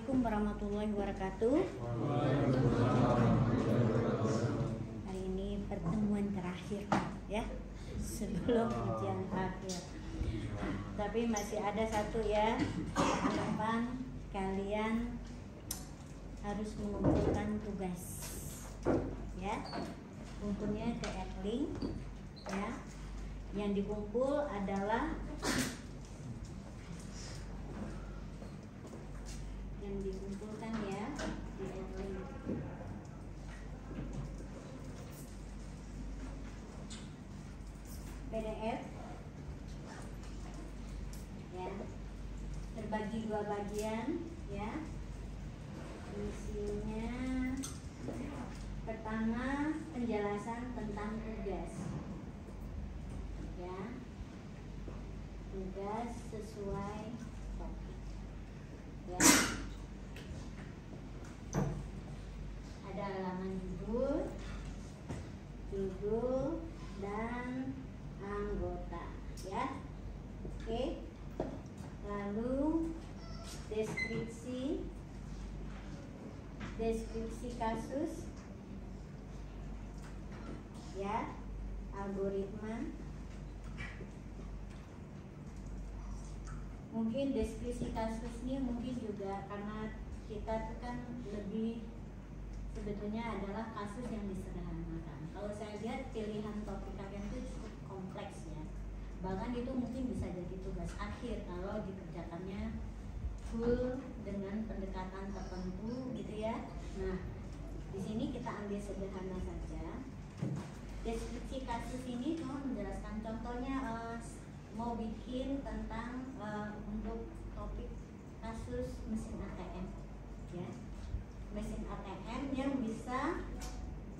Assalamualaikum warahmatullahi wabarakatuh. Hari ini pertemuan terakhir ya, sebelum ujian akhir. Tapi masih ada satu ya, harapan kalian harus mengumpulkan tugas ya. Kumpulnya ke Adlink ya. Yang dikumpul adalah yang dikumpulkan ya di Adlink. PDF ya, terbagi dua bagian ya. Isinya pertama penjelasan tentang tugas ya, tugas sesuai topik ya. Ada halaman judul dan anggota ya. Oke, lalu deskripsi kasus ya, algoritma. Mungkin deskripsi kasus ini mungkin juga karena kita tuh kan lebih sebetulnya adalah kasus yang disederhanakan. Kalau saya lihat pilihan topik kalian itu cukup kompleks ya. Bahkan itu mungkin bisa jadi tugas akhir kalau dikerjakannya full dengan pendekatan tertentu gitu ya. Nah, di sini kita ambil sederhana saja. Deskripsi kasus ini cuma menjelaskan contohnya, mau bikin tentang untuk topik kasus mesin ATM ya. Mesin ATM yang bisa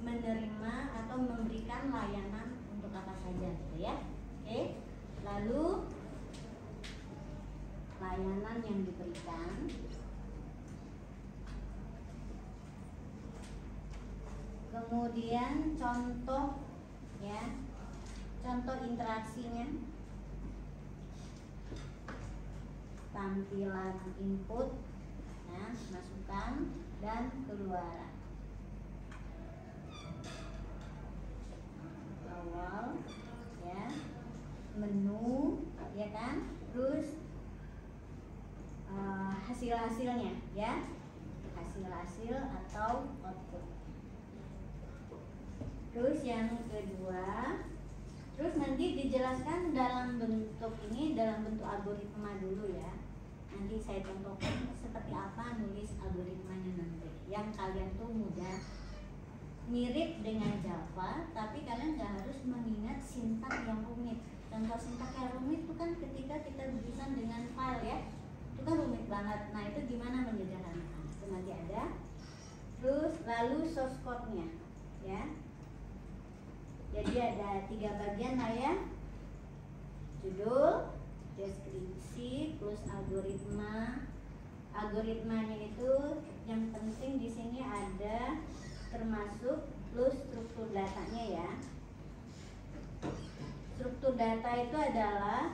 menerima atau memberikan layanan untuk apa saja gitu ya. Oke. Lalu layanan yang diberikan, kemudian contoh ya, contoh interaksinya, tampilan input ya, masukan dan keluaran, awal ya, menu ya kan, terus hasil-hasilnya ya, hasil-hasil atau output. Terus yang kedua, terus nanti dijelaskan dalam bentuk ini, dalam bentuk algoritma dulu ya. Nanti saya contohkan seperti apa nulis algoritmanya nanti, yang kalian tuh mudah, mirip dengan Java, tapi kalian nggak harus mengingat sintak yang rumit. Contoh sintak yang rumit itu kan ketika kita bertulisan dengan file ya, itu kan rumit banget. Nah itu gimana menyederhanakan, itu nanti ada. Terus lalu source code-nya ya. Jadi ada 3 bagian lah ya, judul, deskripsi, plus algoritma. Algoritmanya itu yang penting di sini ada termasuk plus struktur datanya ya. Struktur data itu adalah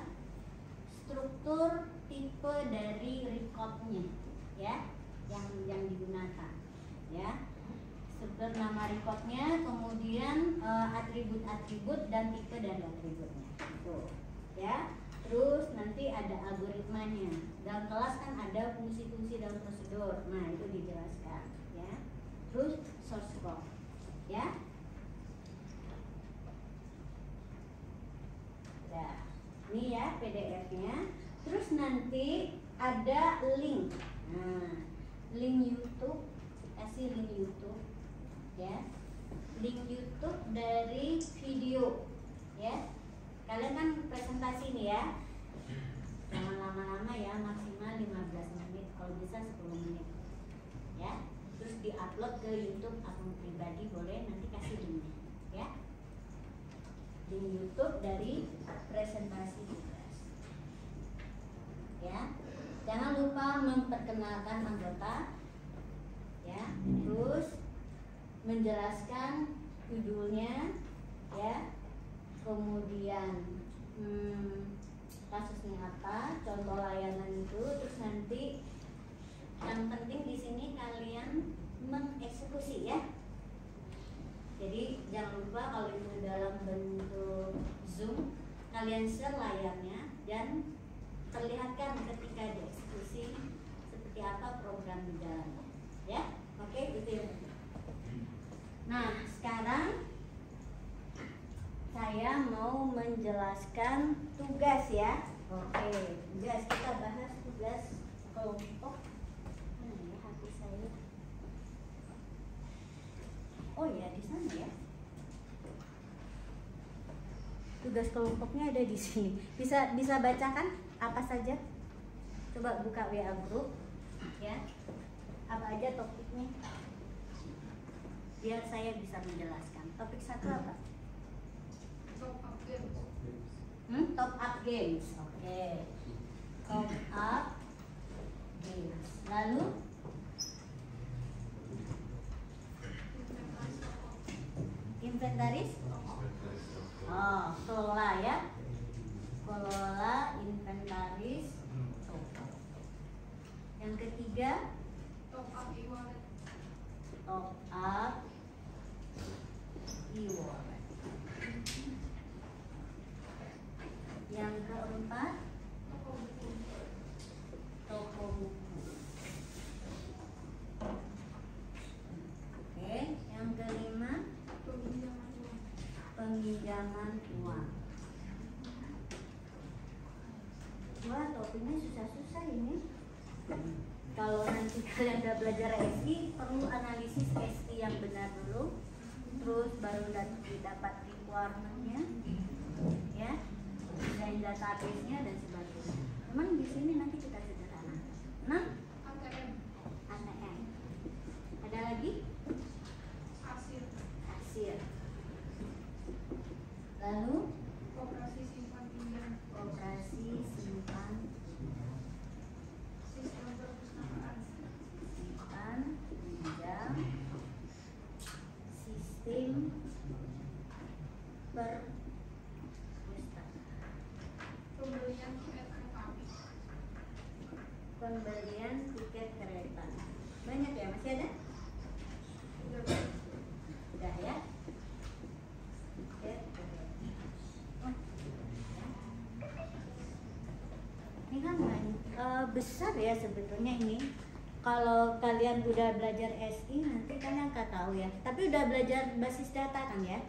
struktur tipe dari recordnya ya, yang digunakan ya. Struktur nama recordnya, kemudian atribut-atribut dan tipe dari atributnya itu ya. Terus nanti ada algoritmanya. Dalam kelas kan ada fungsi-fungsi dan prosedur, nah itu dijelaskan ya. Terus source code ya. Nah, ini ya PDF-nya. Terus nanti ada link. Nah, link YouTube, kasih link YouTube ya. Link YouTube dari video ya. Kalian kan presentasi nih ya, jangan lama-lama ya, maksimal 15 menit, kalau bisa 10 menit ya. Terus diupload ke YouTube akun pribadi boleh, nanti kasih linknya ya. Link YouTube dari presentasi tugas ya. Jangan lupa memperkenalkan anggota ya. Terus menjelaskan judulnya ya, kemudian kasusnya apa, contoh layanan itu. Terus nanti yang penting di sini kalian mengeksekusi ya. Jadi jangan lupa kalau itu dalam bentuk Zoom, kalian share layarnya dan perlihatkan ketika dieksekusi seperti apa program di dalamnya. Ya, oke, itu yang penting. Nah, sekarang saya mau menjelaskan tugas ya. Oke, tugas kita bahas tugas kelompok. Mana ya HP saya? Oh ya, di sana ya. Tugas kelompoknya ada di sini. Bisa bacakan apa saja? Coba buka WA group ya. Apa aja topiknya? Biar saya bisa menjelaskan. Topik satu apa? Top up games. Top up games. Oke. Top up games. Lalu inventaris. Oh, kelola ya. Kelola inventaris. Yang ketiga, Top up e-wallet. top up e-wallet. Yang keempat, Toko buku. toko buku. Oke, yang kelima, Peminjaman uang. peminjaman uang. Wah, topiknya susah-susah ini. Kalau nanti kalian udah belajar SI, perlu analisis SI yang benar dulu, terus baru didapat requirement-nya, ya, desain database-nya dan sebagainya. Cuman di sini nanti kita sederhana. Nah, ATM. ATM. Ada lagi? Kasir. Kasir. Lalu Koperasi simpan pinjam. operasi simpan Sistem perpustakaan. simpan pinjam, sistem perpustakaan, Pembelian tiket kereta api. pembelian tiket kereta. Banyak ya, masih ada? Udah ya. Tiket kereta. Oh, ya. Ini kan besar ya sebetulnya ini. Kalau kalian udah belajar SI nanti kalian akan tahu ya. Tapi udah belajar basis data kan ya?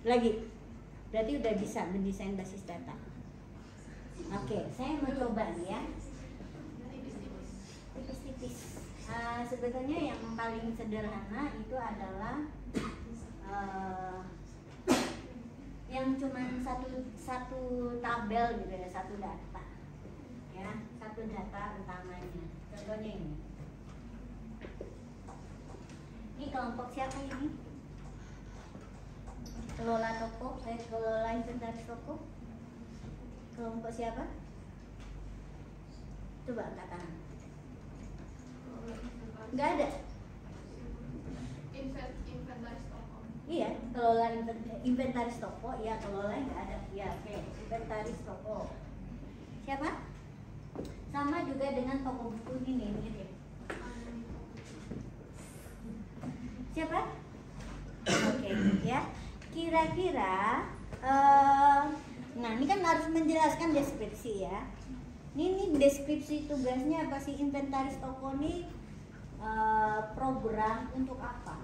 Lagi. Berarti udah bisa mendesain basis data. Oke, saya mau coba nih ya. Tipis-tipis. Tipis-tipis. Sebetulnya yang paling sederhana itu adalah yang cuman satu tabel gitu ya, satu data. Ya, satu data utamanya. Contohnya ini. Ini kelompok siapa ini? Kelola toko, kelola inventaris toko. Kelompok siapa? Coba angkat tangan. Nggak ada. Inventaris toko. Iya, kelola inventaris toko. Ya, kelola nggak ada. Ya, oke. Inventaris toko. Siapa? Sama juga dengan toko buku ini mirip. Siapa? Oke, ya. Kira-kira, nah ini kan harus menjelaskan deskripsi ya. Ini deskripsi tugasnya apa sih? Inventaris toko ini program untuk apa?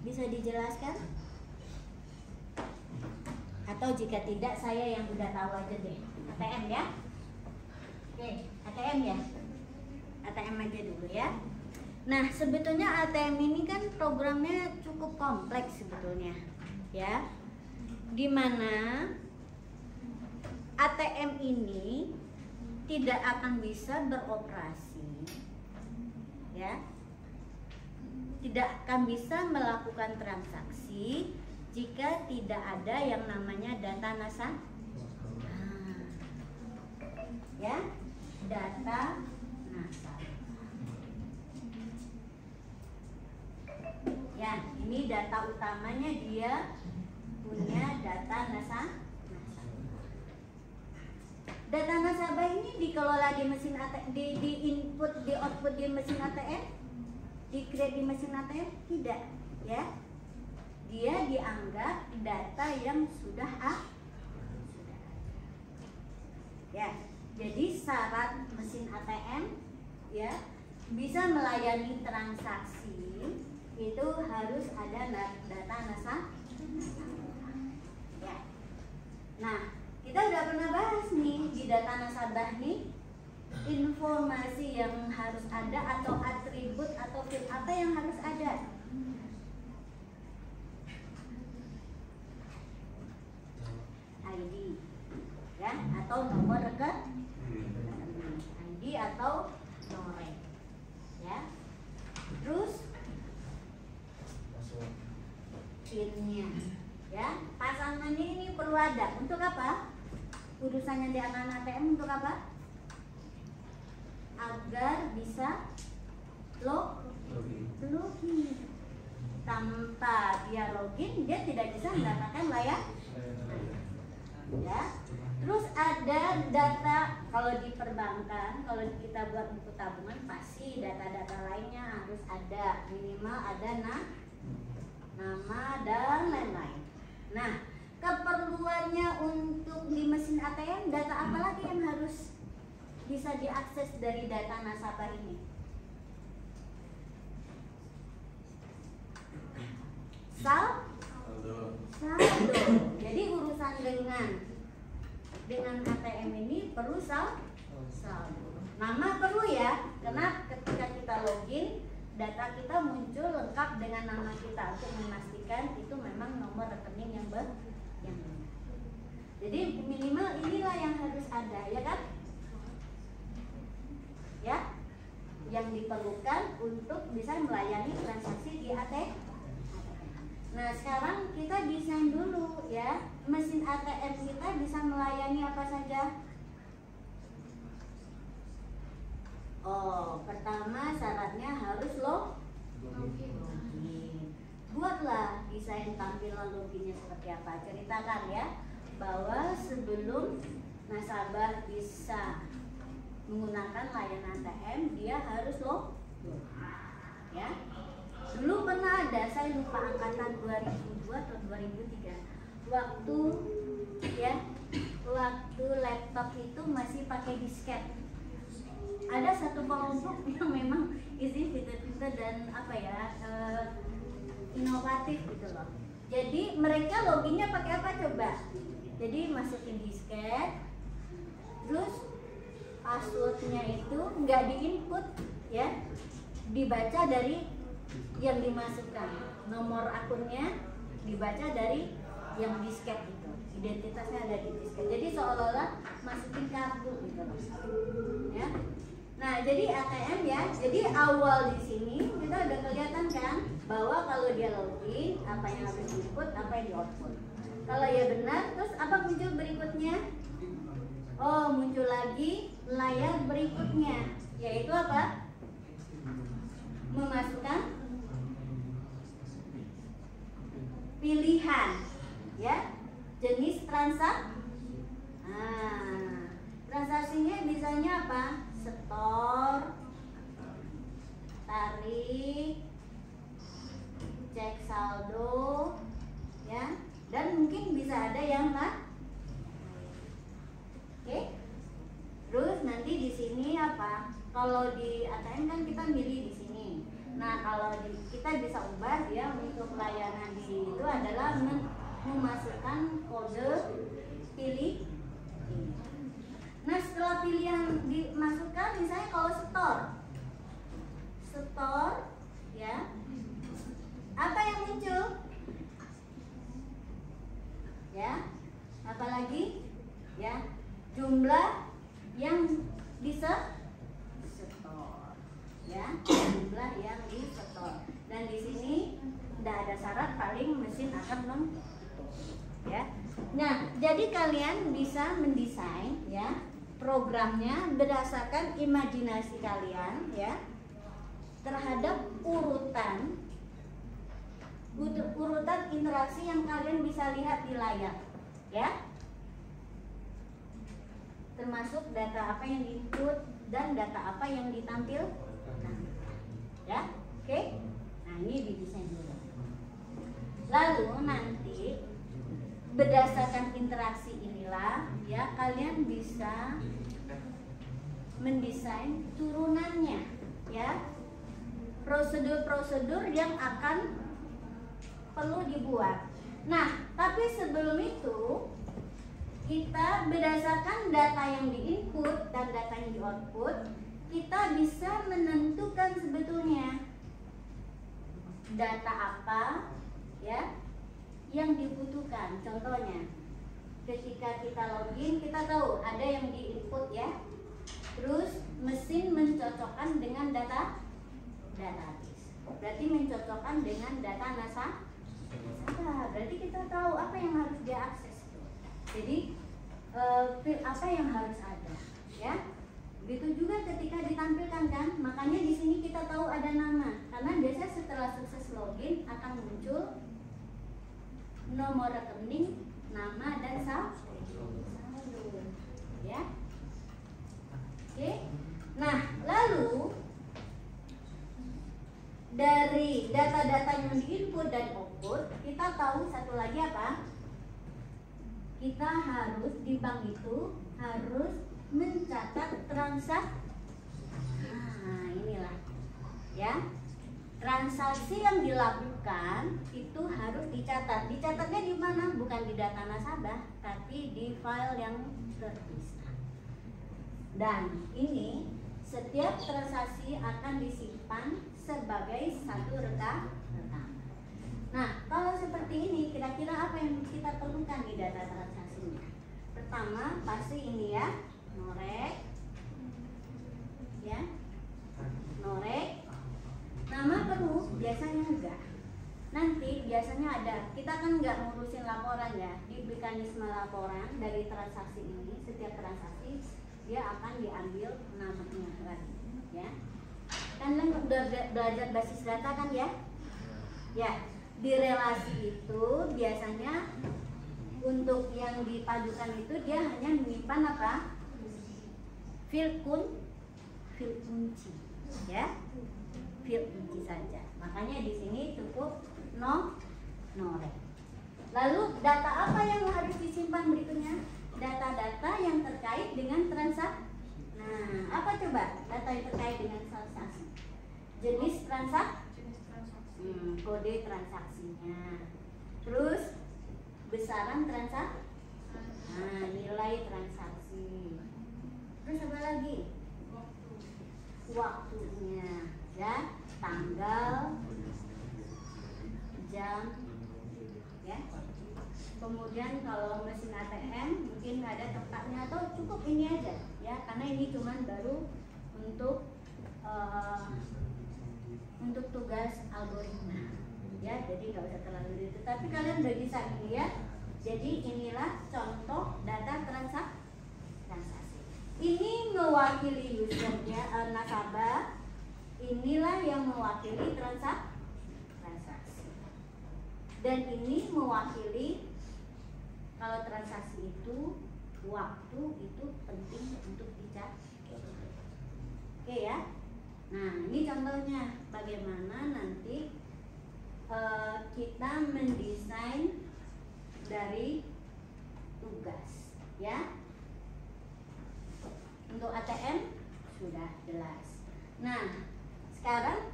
Bisa dijelaskan? Atau jika tidak, saya yang udah tahu aja deh. ATM ya? Oke, ATM ya? ATM aja dulu ya. Nah, sebetulnya ATM ini kan programnya cukup kompleks sebetulnya, ya. Dimana ATM ini tidak akan bisa beroperasi, ya. Tidak akan bisa melakukan transaksi jika tidak ada yang namanya data nasabah. Ya, data nasabah. Ya, ini data utamanya, dia punya data nasabah. dikelola di mesin ATM, di input, di output di mesin ATM, di create di mesin ATM? Tidak, ya. Dia dianggap data yang sudah ada. Ya, jadi syarat mesin ATM ya bisa melayani transaksi itu harus ada data nasabah. Ya. Nah, kita udah pernah bahas nih di data nasabah nih informasi yang harus ada atau atribut atau field apa yang harus ada. ID ya atau nomor rekening, ID atau nomor ya. Terus pinnya ya, pasangannya ini perlu ada untuk apa? Urusannya di ATM untuk apa? Agar bisa login. Tanpa dia login, dia tidak bisa mendapatkan layanan ya. Terus ada data, kalau di perbankan, kalau kita buat buku tabungan pasti data-data lainnya harus ada, minimal ada nama dan lain-lain. Nah, keperluannya untuk di mesin ATM, data apa lagi yang harus bisa diakses dari data nasabah ini? Saldo. Jadi urusan dengan ATM ini perlu saldo. Nama perlu ya, karena ketika kita login, data kita muncul lengkap dengan nama kita untuk memastikan itu memang nomor rekening yang benar. Jadi minimal inilah yang harus ada, ya kan? Ya, yang diperlukan untuk bisa melayani transaksi di ATM. Nah, sekarang kita desain dulu ya, mesin ATM kita bisa melayani apa saja. Oh, pertama syaratnya harus login. Buatlah desain tampilan loginnya seperti apa. Ceritakan ya, bahwa sebelum nasabah bisa menggunakan layanan ATM, dia harus login. Ya. Dulu pernah ada, saya lupa angkatan 2002 atau 2003, waktu laptop itu masih pakai disket. Ada satu kelompok yang memang isi fitur-fitur dan inovatif gitu loh. Jadi mereka loginnya pakai apa coba? Jadi masukin disket, terus passwordnya itu nggak diinput ya, dibaca dari yang dimasukkan, nomor akunnya dibaca dari yang disket itu, identitasnya ada di disket. Jadi seolah-olah masukin kartu gitu ya. Nah, jadi ATM ya, jadi awal di sini kita udah kelihatan kan bahwa kalau dia login, apa yang harus diinput, apa yang di output. Kalau ya benar, terus apa muncul berikutnya? Oh, muncul lagi layar berikutnya, yaitu apa? Memasukkan pilihan ya, jenis transaksi. Nah, transaksinya bisanya apa? Setor, tarik, cek saldo ya, dan mungkin bisa ada yang Oke. Terus nanti di sini apa? Kalau di ATM kan kita milih di sini. Nah, kalau kita bisa ubah ya untuk layanan di itu adalah memasukkan kode pilih. Nah, setelah pilihan dimasukkan, misalnya kalau setor ya, apa yang muncul? Ya, apalagi ya, jumlah yang disetor ya, jumlah yang disetor. Dan di sini tidak ada syarat, paling mesin akan menghitung ya. Nah, jadi kalian bisa mendesain ya programnya berdasarkan imajinasi kalian ya terhadap urutan interaksi yang kalian bisa lihat di layar ya. termasuk data apa yang diinput dan data apa yang ditampilkan. Ya, oke? Nah, ini didesain dulu. Lalu nanti berdasarkan interaksi inilah ya kalian bisa mendesain turunannya, ya. Prosedur-prosedur yang akan perlu dibuat. Nah, tapi sebelum itu kita berdasarkan data yang diinput dan data yang di-output, kita bisa menentukan sebetulnya data apa ya yang dibutuhkan. Contohnya, ketika kita login, kita tahu ada yang di-input ya. Terus mesin mencocokkan dengan data database. Berarti mencocokkan dengan data nasabah. Berarti kita tahu apa yang harus dia akses. Jadi apa yang harus ada, ya. Begitu juga ketika ditampilkan kan, makanya di sini kita tahu ada nama, karena biasanya setelah sukses login akan muncul nomor rekening, nama dan saldo, ya. Oke. Nah, lalu dari data-data yang diinput dan output, kita tahu satu lagi apa? Kita harus di bank itu harus mencatat transaksi. Nah, inilah ya. Transaksi yang dilakukan itu harus dicatat. Dicatatnya di mana? Bukan di data nasabah, tapi di file yang terpisah. Dan ini setiap transaksi akan disimpan sebagai satu rekam. Nah, kalau seperti ini, kira-kira apa yang kita perlukan di data transaksinya? Pertama, pasti ini ya, norek, ya, norek. Nama perlu, biasanya enggak. Nanti biasanya ada, kita kan nggak ngurusin laporan ya, di mekanisme laporan dari transaksi ini, setiap transaksi dia akan diambil namanya lagi, ya. Kan udah belajar basis data kan ya? Ya. Di relasi itu biasanya untuk yang dipadukan itu dia hanya menyimpan apa? Field kunci, ya, field kunci saja. Makanya di sini cukup norek. Lalu data apa yang harus disimpan berikutnya? Data-data yang terkait dengan transaksi. Nah, apa coba data yang terkait dengan transaksi? Jenis transaksi. Kode transaksinya, terus besaran transaksi, nah, nilai transaksi, terus apa lagi? Waktunya, ya, tanggal, jam, ya. Kemudian kalau mesin ATM mungkin ada tempatnya atau cukup ini aja, ya, karena ini cuman baru untuk tugas algoritma, ya, jadi nggak usah terlalu itu. Tapi kalian udah bisa ini ya. Jadi inilah contoh data transaksi. Ini mewakili usernya nasabah. Inilah yang mewakili transaksi. Dan ini mewakili kalau transaksi itu waktu itu penting untuk dicatat. Oke ya. Nah, ini contohnya bagaimana nanti kita mendesain dari tugas, ya. Untuk ATM sudah jelas. Nah, sekarang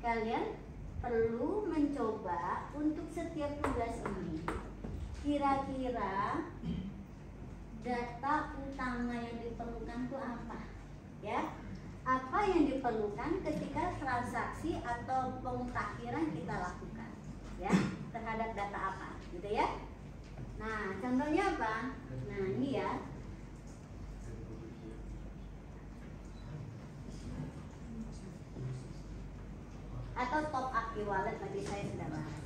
kalian perlu mencoba untuk setiap tugas ini. Kira-kira data utama yang diperlukan itu apa? Ya. Apa yang diperlukan ketika transaksi atau pemutakhiran kita lakukan, ya, terhadap data apa, gitu ya. Nah, contohnya apa? Nah, ini ya. Atau top up e-wallet, tadi saya sudah bahas.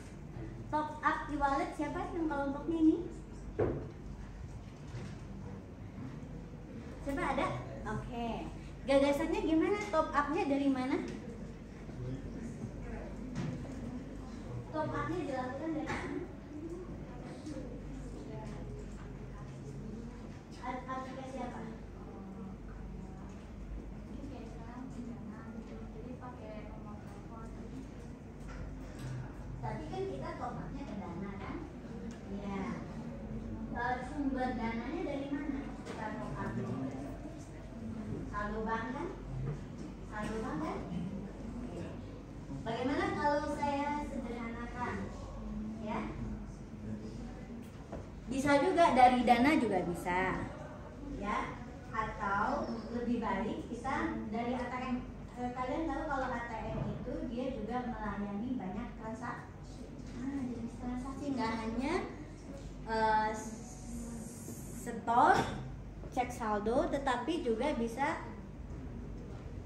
Top up e-wallet siapa yang kelompoknya ini? Coba ada? Oke. Gagasannya gimana? Top up-nya dari mana? Top up-nya dilakukan dari mana? Aplikasi sumber dananya dari mana kita top up? Saldo bank kan? Saldo bank kan? Bagaimana kalau saya sederhanakan? Ya, bisa juga dari dana juga bisa, ya. Atau lebih baik kita dari ATM. Kalian tahu kalau ATM itu dia juga melayani banyak transaksi. Jenis transaksi nggak hanya store, cek saldo, tetapi juga bisa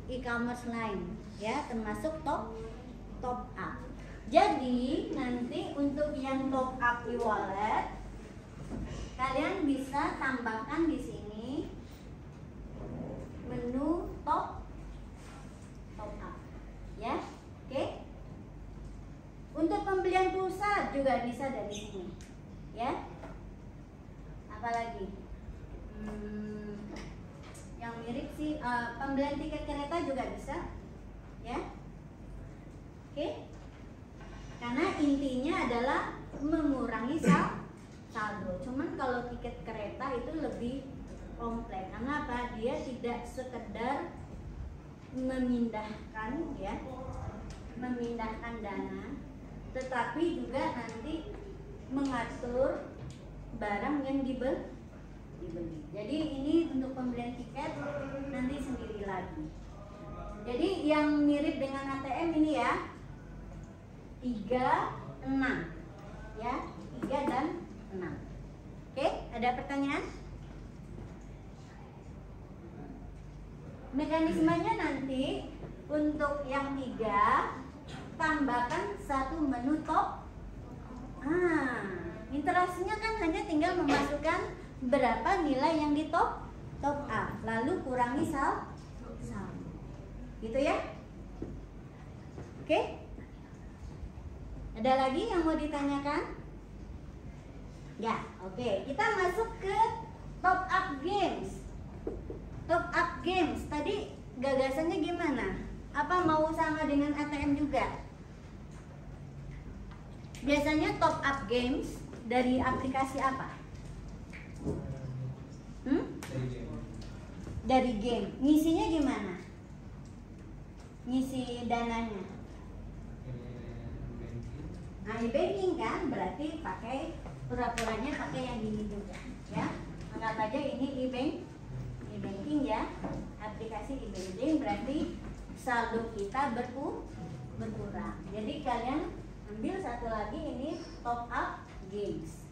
e-commerce lain, ya, termasuk top up. Jadi nanti untuk yang top up e-wallet, kalian bisa tambahkan di sini menu top up, ya. Oke. Untuk pembelian pulsa juga bisa dari sini, ya. Apalagi yang mirip sih, pembelian tiket kereta juga bisa, ya. Oke. Karena intinya adalah mengurangi saldo. Cuman kalau tiket kereta itu lebih kompleks. Karena apa? Dia tidak sekedar memindahkan, ya, memindahkan dana, tetapi juga nanti mengatur barang yang dibeli. Jadi ini untuk pembelian tiket nanti sendiri lagi. Jadi yang mirip dengan ATM ini ya, 3, 6, ya, 3 dan 6. Oke, ada pertanyaan? Mekanismenya nanti untuk yang 3 tambahkan satu menu top. Interaksinya kan hanya tinggal memasukkan berapa nilai yang di top up, lalu kurangi saldo. Gitu ya? Oke? Ada lagi yang mau ditanyakan? Ya, oke. Kita masuk ke top up games. Top up games tadi gagasannya gimana? Apa mau sama dengan ATM juga? Biasanya top up games dari aplikasi apa? Dari game. Ngisinya gimana? Ngisi dananya? E-banking kan, berarti pakai pura-puranya pakai yang ini juga, ya. Anggap aja ini e-banking ya, aplikasi e-banking, berarti saldo kita berkurang. Jadi kalian ambil satu lagi, ini top up games.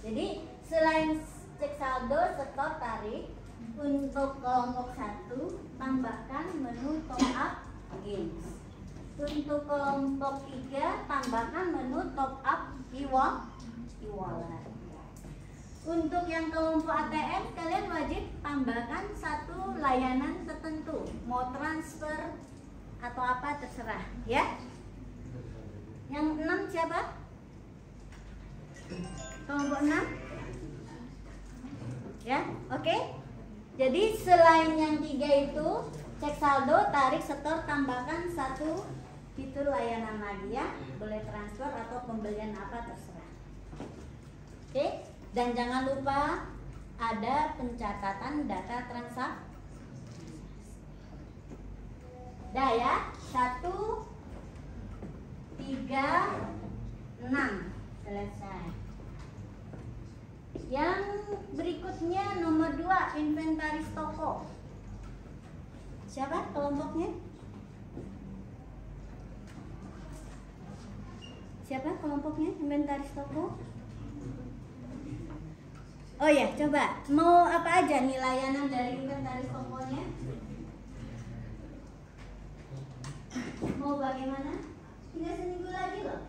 Jadi selain cek saldo, setor, tarik, untuk kelompok 1 tambahkan menu top up games. Untuk kelompok 3 tambahkan menu top up e-wallet. Untuk yang kelompok ATM, kalian wajib tambahkan satu layanan tertentu, mau transfer atau apa terserah, ya. Yang 6 siapa? Kelompok 6? Ya, oke. Jadi selain yang 3 itu, cek saldo, tarik, setor, tambahkan satu fitur layanan lagi ya, boleh transfer atau pembelian apa terserah. Oke, dan jangan lupa ada pencatatan data transaksi. Dah ya, 1, 3, 6 selesai. Yang berikutnya nomor 2, inventaris toko. Siapa kelompoknya? Siapa kelompoknya inventaris toko? Oh ya, coba mau apa aja nih layanan dari inventaris tokonya? Mau bagaimana? Tinggal seminggu lagi loh.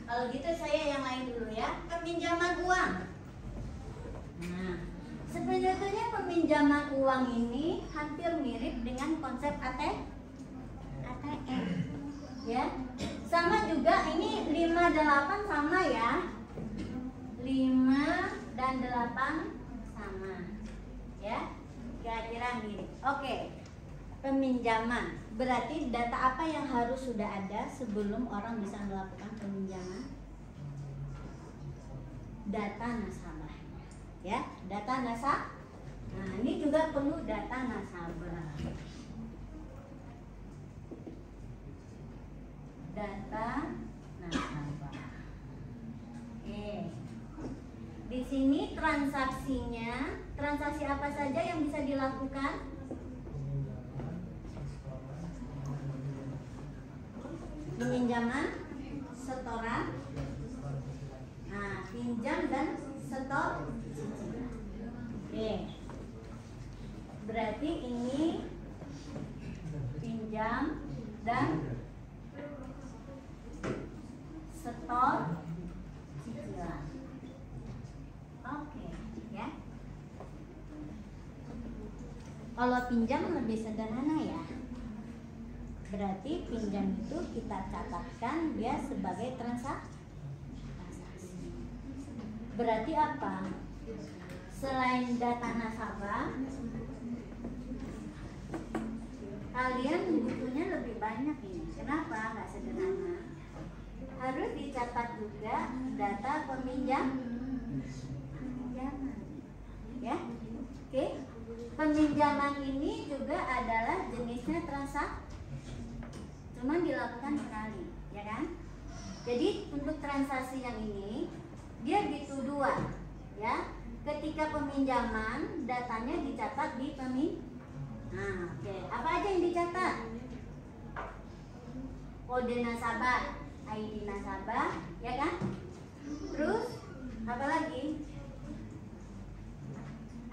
Kalau gitu saya yang lain dulu ya. Peminjaman uang. Nah, sebenarnya peminjaman uang ini hampir mirip dengan konsep ATM. Ya, sama juga ini 5, 8 sama ya, 5 dan 8 sama ya, kira-kira mirip. Oke, peminjaman berarti data apa yang harus sudah ada sebelum orang bisa melakukan peminjaman? data nasabahnya, ya, data nasabah. Nah, ini juga perlu data nasabah. Data nasabah. Oke. Di sini transaksinya, transaksi apa saja yang bisa dilakukan? Peminjaman, setoran. Nah, pinjam dan setor cicilan. Oke. Berarti ini pinjam dan setor cicilan. Oke, ya. Kalau pinjam lebih sederhana ya. Berarti pinjam itu kita catatkan dia sebagai transaksi. Berarti apa? Selain data nasabah, kalian butuhnya lebih banyak ini. Kenapa? Nggak sederhana. Harus dicatat juga data peminjaman. Ya, oke. Peminjaman ini juga adalah jenisnya transaksi. Cuman dilakukan sekali, ya kan? Jadi untuk transaksi yang ini dia gitu dua, ya. Ketika peminjaman datanya dicatat di Nah, oke. Apa aja yang dicatat? Kode nasabah, ID nasabah, ya kan? Terus apa lagi?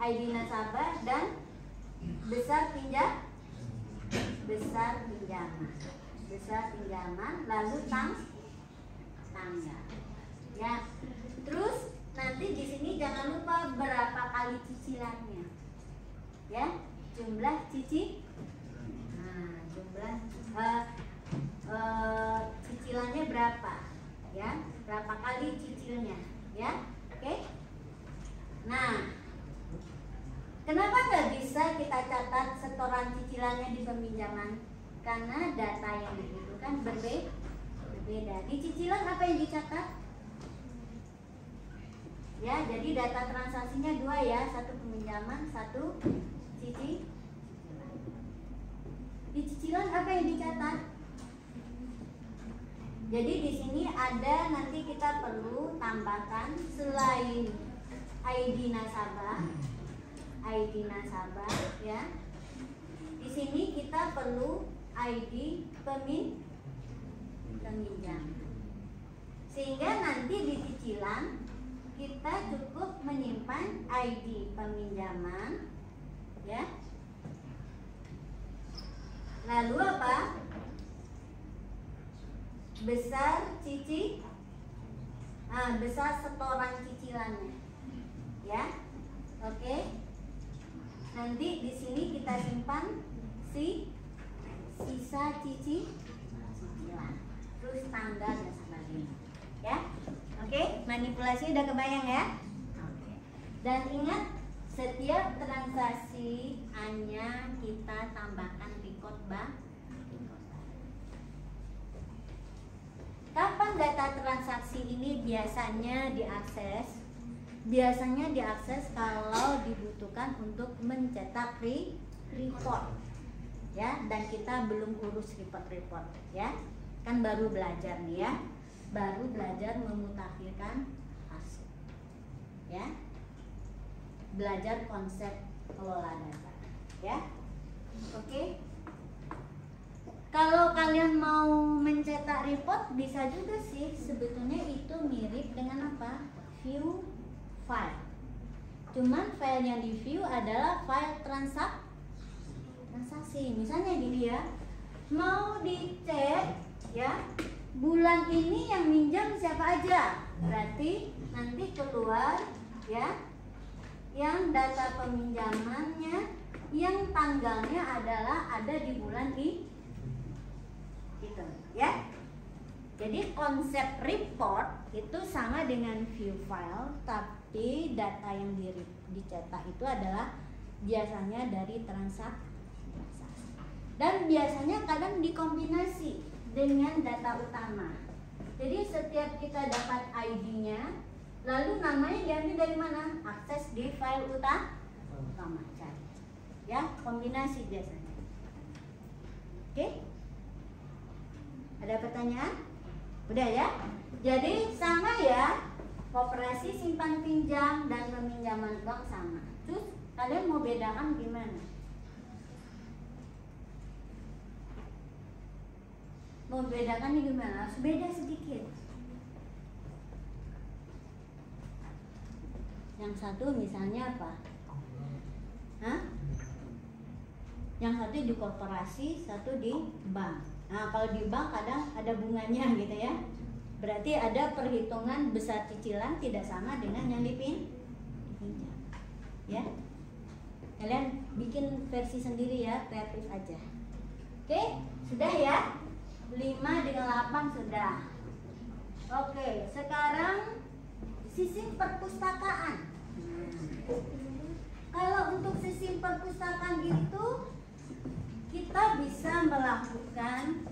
ID nasabah dan besar pinjaman. Besar pinjaman, lalu tanggal. Ya. Terus nanti di sini jangan lupa berapa kali cicilannya. Ya, jumlah jumlah cicilannya berapa? Ya, berapa kali cicilnya? Ya. Oke. Nah, kenapa nggak bisa kita catat setoran cicilannya di peminjaman? Karena data yang dibutuhkan berbeda. Di cicilan apa yang dicatat? Ya, jadi data transaksinya dua ya, satu peminjaman, satu cicilan. Di cicilan apa yang dicatat? Jadi di sini ada, nanti kita perlu tambahkan selain ID nasabah, ya. Di sini kita perlu ID peminjam. Sehingga nanti di cicilan kita cukup menyimpan ID peminjaman, ya. Lalu apa? Besar besar setoran cicilannya, ya. Oke. Nanti di sini kita simpan sisa cicilan, terus tanggal dan sebagainya, ya. Oke, manipulasi udah kebayang ya? Oke. Dan ingat, setiap transaksi hanya kita tambahkan record bank. Kapan data transaksi ini biasanya diakses? Biasanya diakses kalau dibutuhkan untuk mencetak report, ya. Dan kita belum urus report, ya. Kan baru belajar nih, ya. Baru belajar memutakhirkan hasil, ya. Belajar konsep kelola data, ya. Oke. Kalau kalian mau mencetak report bisa juga sih. Sebetulnya itu mirip dengan apa? View file. Cuman file yang di view adalah file transaksi. Misalnya gini ya, mau dicek, ya, bulan ini yang minjam siapa aja. Berarti nanti keluar, ya, yang data peminjamannya yang tanggalnya adalah ada di bulan itu, ya. Jadi konsep report itu sama dengan view file, tapi data yang dicetak itu adalah biasanya dari transaksi. Dan biasanya kadang dikombinasi dengan data utama. Jadi setiap kita dapat ID-nya, Lalu namanya diambil dari mana? Akses di file utama. Cari. Ya, kombinasi biasanya. Oke? Ada pertanyaan? Udah ya? Jadi sama ya, koperasi simpan pinjam dan peminjaman bank sama. Terus kalian mau bedakan gimana? Mau bedakannya gimana? Harus beda sedikit. Yang satu misalnya apa? Hah? Yang satu di koperasi, satu di bank. Nah, kalau di bank kadang ada bunganya gitu ya. Berarti ada perhitungan besar cicilan tidak sama dengan yang dipinjam. Ya. Kalian bikin versi sendiri ya, kreatif aja. Oke, sudah ya? 5 dengan 8 sudah. Oke, sekarang sistem perpustakaan. Kalau untuk sistem perpustakaan itu kita bisa melakukan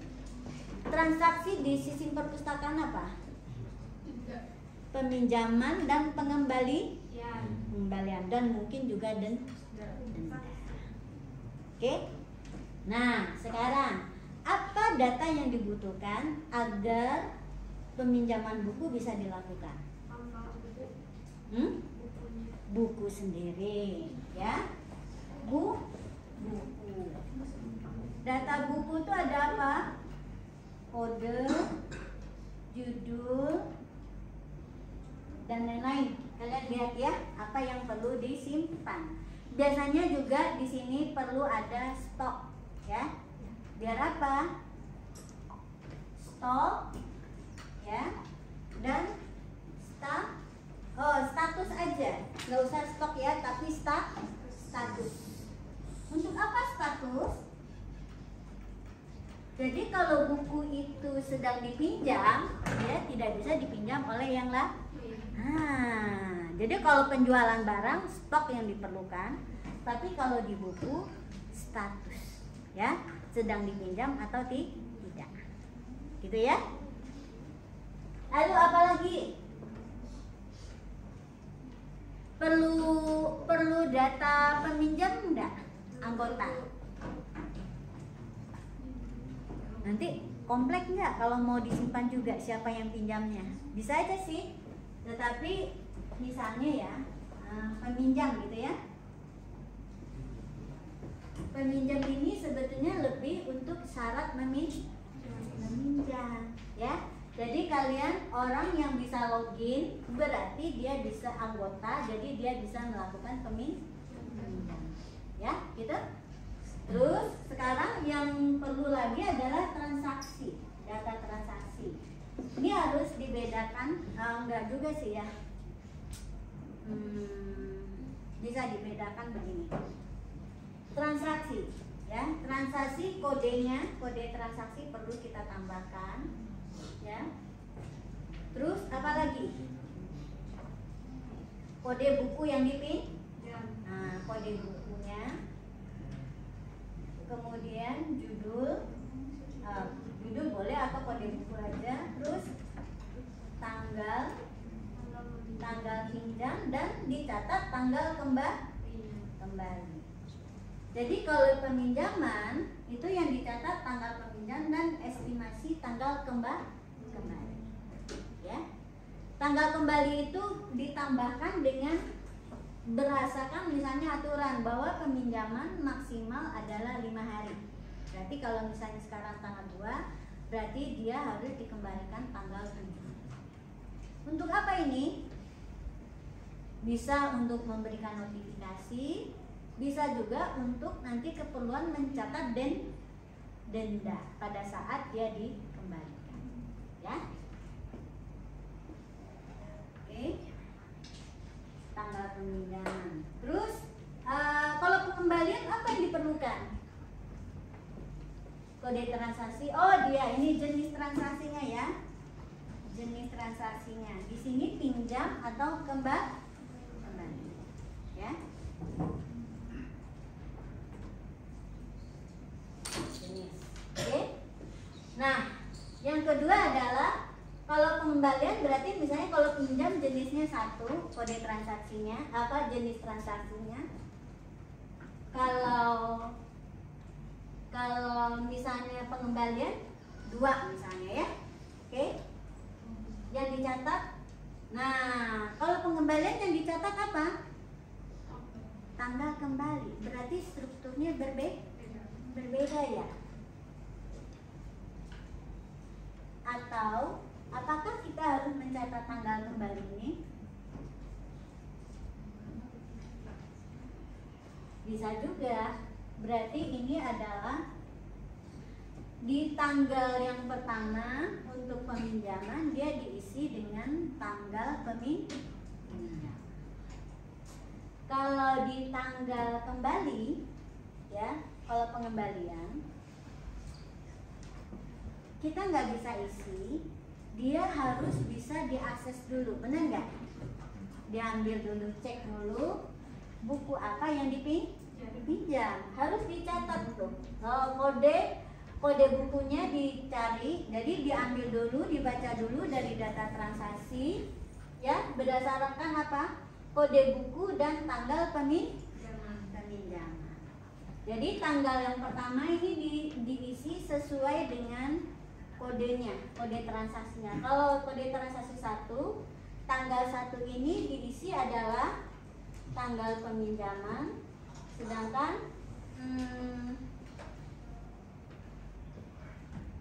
transaksi di sistem perpustakaan apa? Peminjaman dan pengembalian dan mungkin juga denda. Oke. Nah, sekarang apa data yang dibutuhkan agar peminjaman buku bisa dilakukan? Buku sendiri, ya. Buku. Data buku itu ada apa? Kode, judul, dan lain-lain. Kalian lihat ya, apa yang perlu disimpan. Biasanya juga di sini perlu ada stok, ya. Biar apa? Stok, ya, dan status aja. Nggak usah stok ya, tapi status. Untuk apa status? Jadi kalau buku itu sedang dipinjam, ya tidak bisa dipinjam oleh yang lain. Jadi kalau penjualan barang stok yang diperlukan, tapi kalau di buku status, ya sedang dipinjam atau tidak, gitu ya. Lalu apa lagi? Perlu data peminjam enggak? Anggota. Nanti komplek nggak kalau mau disimpan juga siapa yang pinjamnya? Bisa aja sih, tetapi misalnya ya peminjam gitu ya. Peminjam ini sebetulnya lebih untuk syarat meminjam, ya. Jadi kalian orang yang bisa login berarti dia bisa anggota, jadi dia bisa melakukan peminjam, ya, gitu. Terus sekarang yang perlu lagi adalah transaksi, data transaksi. Ini harus dibedakan, enggak juga sih ya. Bisa dibedakan begini. Transaksi, ya, transaksi kodenya, kode transaksi perlu kita tambahkan, ya. Terus apa lagi? Kode buku yang dipinjam. Nah, kode bukunya. Kemudian judul boleh atau kode buku aja. Terus tanggal pinjam dan dicatat tanggal kembali. Jadi kalau peminjaman itu yang dicatat tanggal peminjam dan estimasi tanggal kembali. Ya. Tanggal kembali itu ditambahkan dengan berdasarkan misalnya aturan bahwa peminjaman maksimal adalah 5 hari. Berarti kalau misalnya sekarang tanggal 2, berarti dia harus dikembalikan tanggal 7. Untuk apa ini? Bisa untuk memberikan notifikasi, bisa juga untuk nanti keperluan mencatat denda pada saat dia dikembalikan, ya. Oke. Tanggal peminjaman. Terus kalau pengembalian apa yang diperlukan? Kode transaksi. Oh, dia ini jenis transaksinya ya. Jenis transaksinya. Di sini pinjam atau kembali. Ya. Jenis. Oke. Nah, yang kedua adalah kalau pengembalian berarti misalnya kalau pinjam jenisnya satu, kode transaksinya, jenis transaksinya. Kalau misalnya pengembalian 2 misalnya ya. Oke. Yang dicatat. Nah, kalau pengembalian yang dicatat apa? Tanggal kembali. Berarti strukturnya berbeda ya. Atau apakah kita harus mencatat tanggal kembali ini? Bisa juga. Berarti ini adalah di tanggal yang pertama untuk peminjaman dia diisi dengan tanggal peminjam. Kalau di tanggal kembali ya, kalau pengembalian kita nggak bisa isi, dia harus bisa diakses dulu, benar nggak? Diambil dulu, cek dulu buku apa yang dipinjam, harus dicatat tuh. Kode bukunya dicari, jadi diambil dulu, dibaca dulu dari data transaksi, ya berdasarkan apa? Kode buku dan tanggal peminjaman. Jadi tanggal yang pertama ini diisi sesuai dengan kodenya, kode transaksinya. Kalau kode transaksi 1, tanggal 1 ini diisi adalah tanggal peminjaman, sedangkan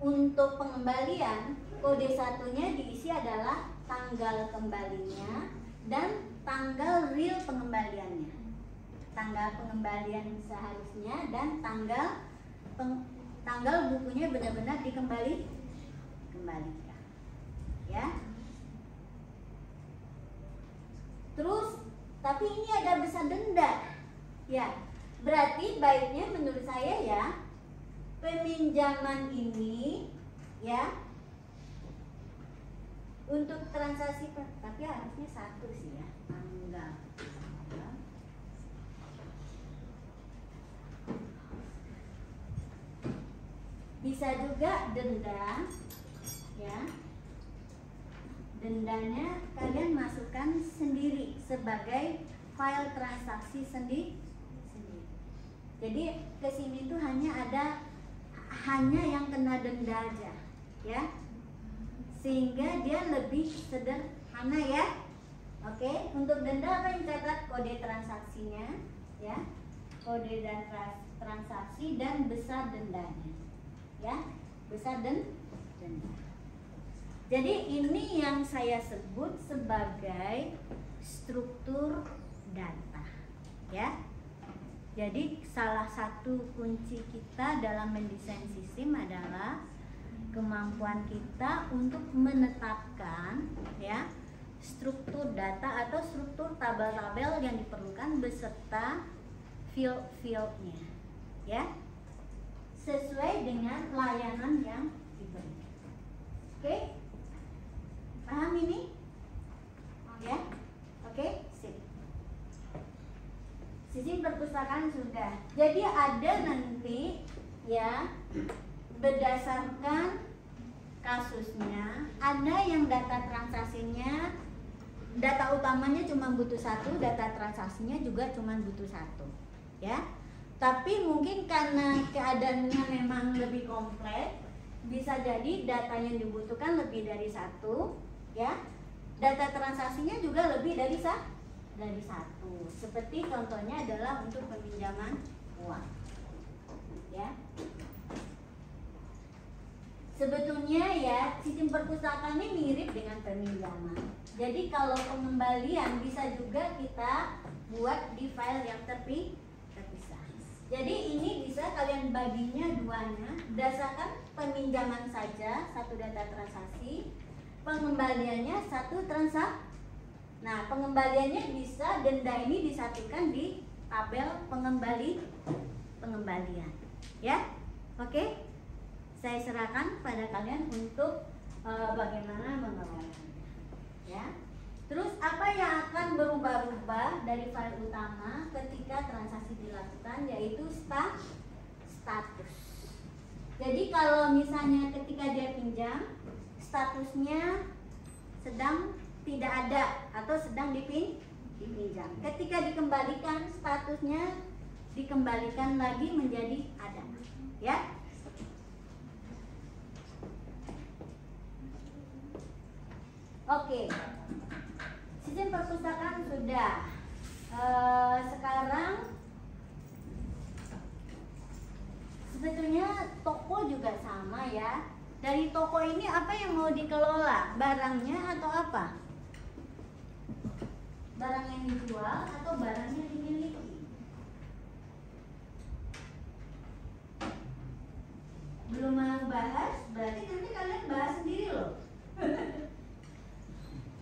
untuk pengembalian kode 1-nya diisi adalah tanggal kembalinya dan tanggal real pengembaliannya, tanggal pengembalian seharusnya dan tanggal bukunya benar-benar dikembalikan ya. Terus tapi ini ada besar denda ya, berarti baiknya menurut saya ya peminjaman ini ya untuk transaksi, tapi harusnya 1 sih ya, tanggal. Bisa juga denda ya, dendanya kalian masukkan sendiri sebagai file transaksi sendiri. Jadi kesini tuh hanya yang kena denda aja ya, sehingga dia lebih sederhana ya. Oke, untuk denda apa yang catat? Kode transaksinya ya, kode dan transaksi dan besar dendanya ya, besar denda. Jadi ini yang saya sebut sebagai struktur data ya. Jadi salah satu kunci kita dalam mendesain sistem adalah kemampuan kita untuk menetapkan ya struktur data atau struktur tabel-tabel yang diperlukan beserta field-fieldnya ya, sesuai dengan layanan yang diberikan. Oke? Paham ini? Ya? Oke? Sip. Sistem perpustakaan sudah. Jadi ada nanti ya berdasarkan kasusnya, ada yang data transaksinya, data utamanya cuma butuh 1, data transaksinya juga cuma butuh 1 ya. Tapi mungkin karena keadaannya memang lebih kompleks, bisa jadi data yang dibutuhkan lebih dari 1 ya. Data transaksinya juga lebih dari 1. Seperti contohnya adalah untuk peminjaman uang ya. Sebetulnya ya sistem perpustakaan ini mirip dengan peminjaman. Jadi kalau pengembalian bisa juga kita buat di file yang terpisah. Jadi ini bisa kalian baginya duanya, berdasarkan peminjaman saja 1 data transaksi, pengembaliannya 1 transaksi. Nah, pengembaliannya bisa denda ini disatukan di tabel pengembalian. Ya, oke? Saya serahkan pada kalian untuk bagaimana mengelolanya. Ya. Terus apa yang akan berubah-ubah dari file utama ketika transaksi dilakukan, yaitu status. Jadi kalau misalnya ketika dia pinjam, statusnya sedang tidak ada atau sedang dipinjam. Ketika dikembalikan, statusnya dikembalikan lagi menjadi ada, ya. Oke, sistem perpustakaan sudah. Sekarang sebetulnya toko juga sama ya. Dari toko ini apa yang mau dikelola? Barangnya atau apa? Barang yang dijual atau barang yang dimiliki? Belum mau bahas, berarti nanti kalian bahas sendiri loh.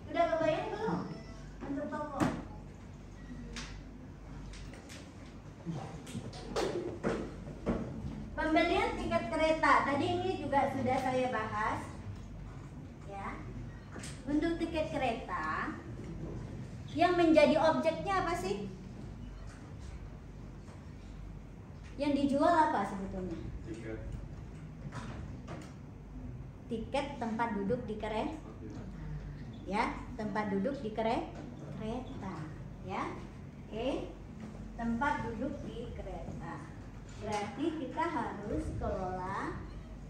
Udah kebayang belum untuk toko? Pembelian tiket kereta, tadi ini juga sudah saya bahas, ya. Untuk tiket kereta, yang menjadi objeknya apa sih? Yang dijual apa sebetulnya? Tiket tempat duduk di kereta, ya, tempat duduk di kereta, ya. Tempat duduk di kereta. Berarti kita harus kelola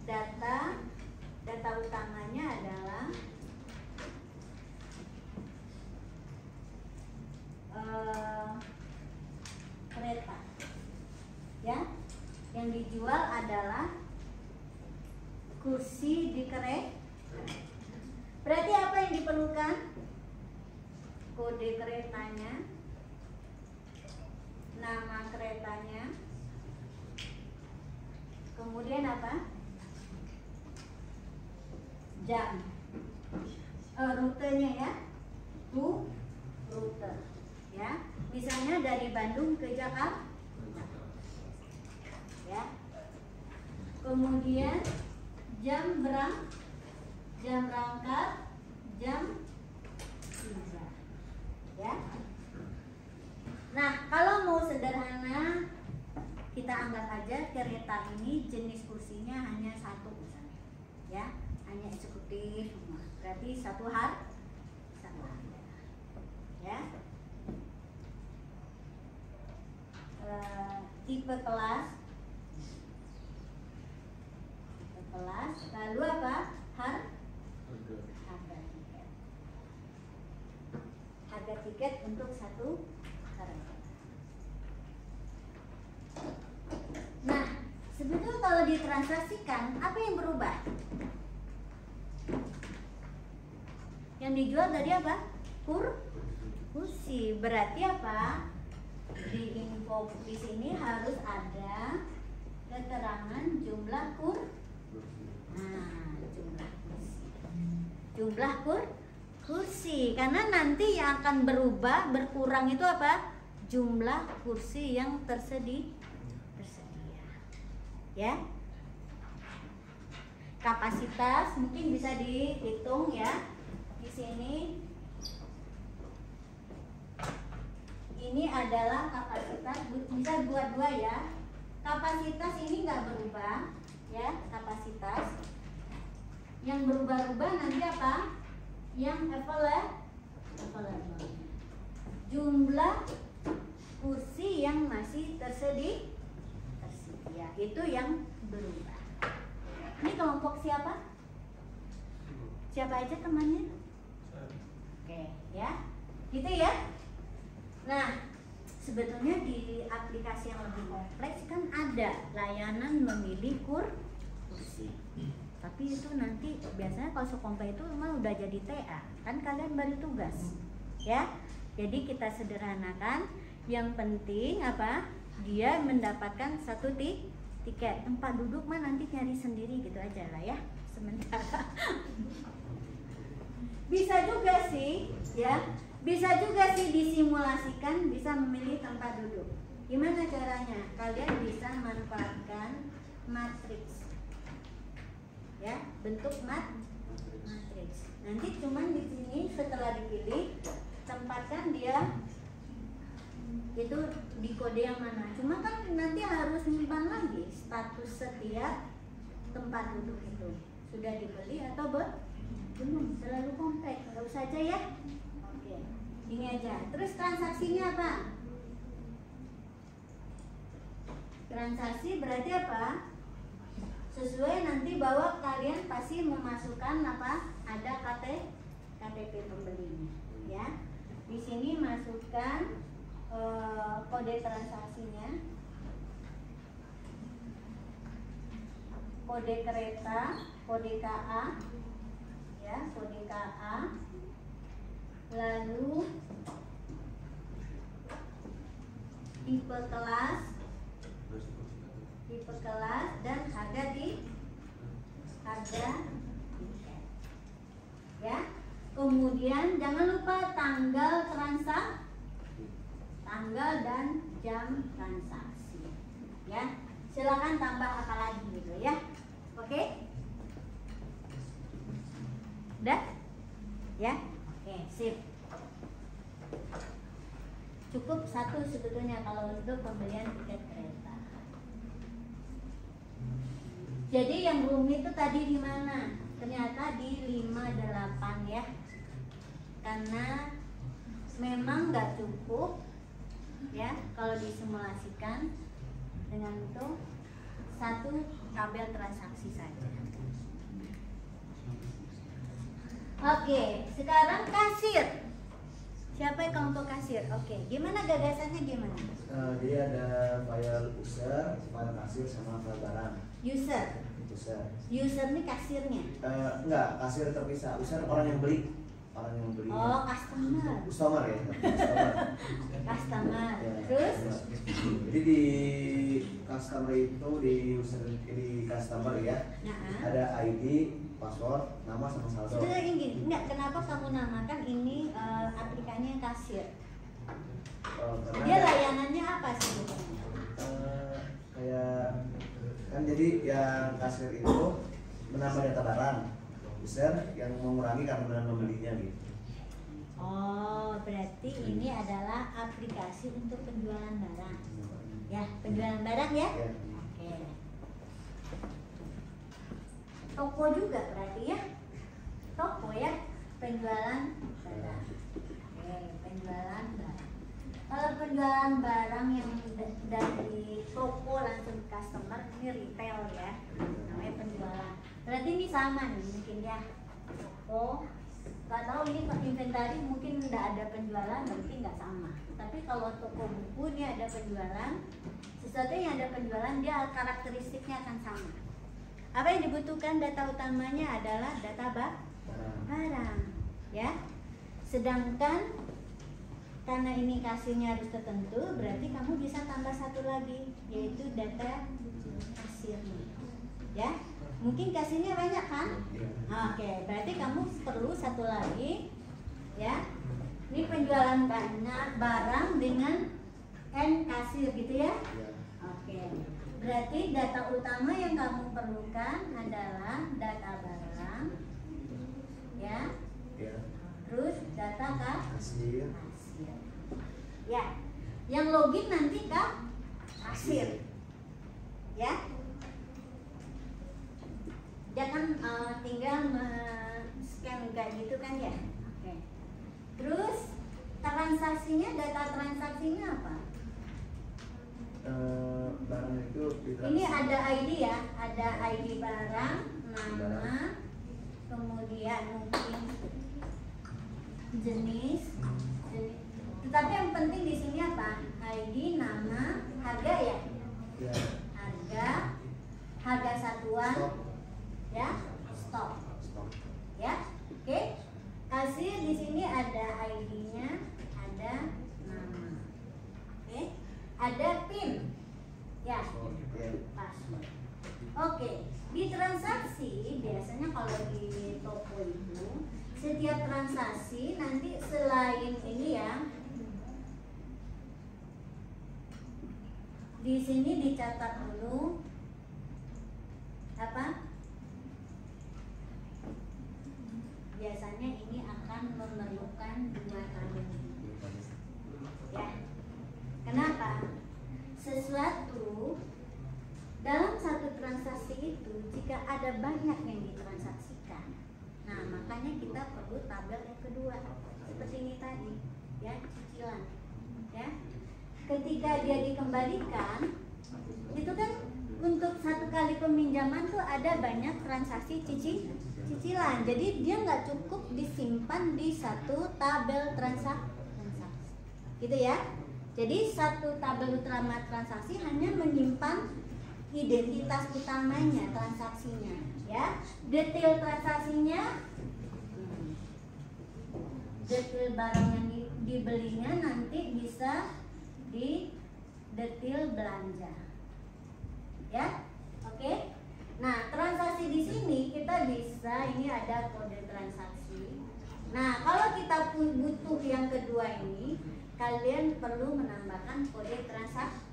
data utamanya adalah kereta, ya. Yang dijual adalah kursi di kereta. Berarti apa yang diperlukan? Kode keretanya, nama keretanya, kemudian apa? Jam, rutenya, ya. Rute, ya. Misalnya dari Bandung ke Jakarta, ya. Kemudian jam berangkat, jam tiba, ya. Nah, kalau mau sederhana, kita anggap aja kereta ini jenis kursinya hanya satu misalnya, ya, hanya eksekutif, berarti satu harga, ya. Tipe kelas, lalu apa? Harga tiket untuk satu kereta. Nah, sebetulnya kalau ditransaksikan, apa yang berubah? Yang dijual tadi apa? Kursi. Berarti apa? Di info di sini harus ada keterangan jumlah jumlah kursi, karena nanti yang akan berubah, berkurang itu apa? Jumlah kursi yang tersedia, ya. Kapasitas mungkin bisa dihitung, ya. Di sini ini adalah kapasitas, bisa buat dua, ya. Kapasitas ini nggak berubah, ya. Kapasitas yang berubah-ubah nanti apa? Yang available, jumlah kursi yang masih tersedia itu yang berubah. Ini kelompok siapa? Siapa aja temannya? Oke, ya, gitu ya. Nah, sebetulnya di aplikasi yang lebih kompleks kan ada layanan memilih kursi. Tapi itu nanti biasanya kalau sekompa itu memang udah jadi TA, kan kalian beri tugas, ya. Jadi kita sederhanakan. Yang penting apa? Dia mendapatkan satu tiket. Tempat duduk mah nanti nyari sendiri gitu aja lah, ya. Sementara bisa juga sih, ya. Bisa juga sih disimulasikan, bisa memilih tempat duduk. Gimana caranya? Kalian bisa manfaatkan matriks, ya, bentuk matriks. Nanti cuman di sini setelah dipilih, tempatkan dia itu di kode yang mana. Cuma kan nanti harus nyimpan lagi status setiap tempat duduk itu sudah dibeli atau Belum terlalu kompleks, nggak usah aja ya. Oke, ini aja. Terus transaksinya apa? Transaksi berarti apa? Sesuai nanti bahwa kalian pasti memasukkan apa? Ada KTP pembelinya, ya. Di sini masukkan kode transaksinya, kode kereta, kode KA, ya, kode KA, lalu tipe kelas dan harga tiket, ya. Kemudian jangan lupa tanggal dan jam transaksi, ya. Silakan tambah apa lagi gitu ya. Oke? Udah? Ya? Oke, sip. Cukup satu sebetulnya kalau untuk pembelian tiket kereta. Jadi yang rumit itu tadi di mana? Ternyata di 58 ya. Karena memang nggak cukup ya kalau disimulasikan dengan itu satu tabel transaksi saja. Oke, sekarang kasir. Siapa yang kelompok kasir? Oke, gimana gagasannya gimana? Jadi ada file user, file kasir, sama file barang. User ini kasirnya? Enggak, kasir terpisah. User orang yang beli. Oh, customer ya. Customer. Ya. Terus? Jadi di customer itu di customer ya. Nah. Ada ID, password, nama sama saldo. Sudah ini enggak, kenapa kamu namakan ini aplikasinya kasir? Dia layanannya apa sih? Kayak kan jadi yang kasir itu menambah data barang, user yang mengurangi karena membelinya gitu. Oh, berarti ini adalah aplikasi untuk penjualan barang. Ya, penjualan barang ya? Ya. Oke. Toko juga berarti ya? Toko ya, penjualan barang. Oke, penjualan barang. Kalau penjualan barang yang dari toko langsung ke customer, ini retail ya, namanya penjualan. Berarti ini sama nih mungkin ya, toko. Gak tahu ini inventari mungkin nggak ada penjualan, berarti nggak sama. Tapi kalau toko buku ini ada penjualan, sesuatu yang ada penjualan dia karakteristiknya akan sama. Apa yang dibutuhkan data utamanya adalah data barang, ya. Sedangkan karena ini kasirnya harus tertentu, berarti kamu bisa tambah satu lagi, yaitu data kasirnya, ya. Mungkin kasirnya banyak kan? Oke, berarti kamu perlu satu lagi, ya. Ini penjualan barang dengan N kasir gitu ya. Oke, berarti data utama yang kamu perlukan adalah data barang, ya. Terus data kasir. Ya, yang login nanti ke kasir, ya. Jangan tinggal scan kayak gitu kan ya. Oke. Terus transaksinya, data transaksinya apa? Barang itu ini ada ID ya, ada ID barang, nama, kemudian mungkin jenis. Tetapi yang penting di sini apa? ID, nama, harga ya. Harga satuan. Ya, stop. Ya, oke. Kasir di sini ada ID-nya, ada nama. Oke. Ada PIN. Ya, password. Oke. Di transaksi biasanya kalau di toko itu setiap transaksi nanti selain ini ya, di sini dicatat dulu apa? Biasanya ini akan memerlukan 2 kali. Ya. Kenapa? Sesuatu dalam satu transaksi itu jika ada banyak yang ditransaksikan, nah makanya kita perlu tabel yang kedua seperti ini tadi, ya, cicilan, ya. Ketika dia dikembalikan, itu kan untuk satu kali peminjaman tuh ada banyak transaksi cicilan. Jadi dia nggak cukup disimpan di satu tabel transaksi, gitu ya. Jadi satu tabel utama transaksi hanya menyimpan identitas utamanya, transaksinya, ya. Detail transaksinya, detail barang yang dibelinya nanti bisa di detail belanja, ya. Oke. Nah, transaksi di sini kita bisa, ini ada kode transaksi. Nah, kalau kita butuh yang kedua ini, kalian perlu menambahkan kode transaksi.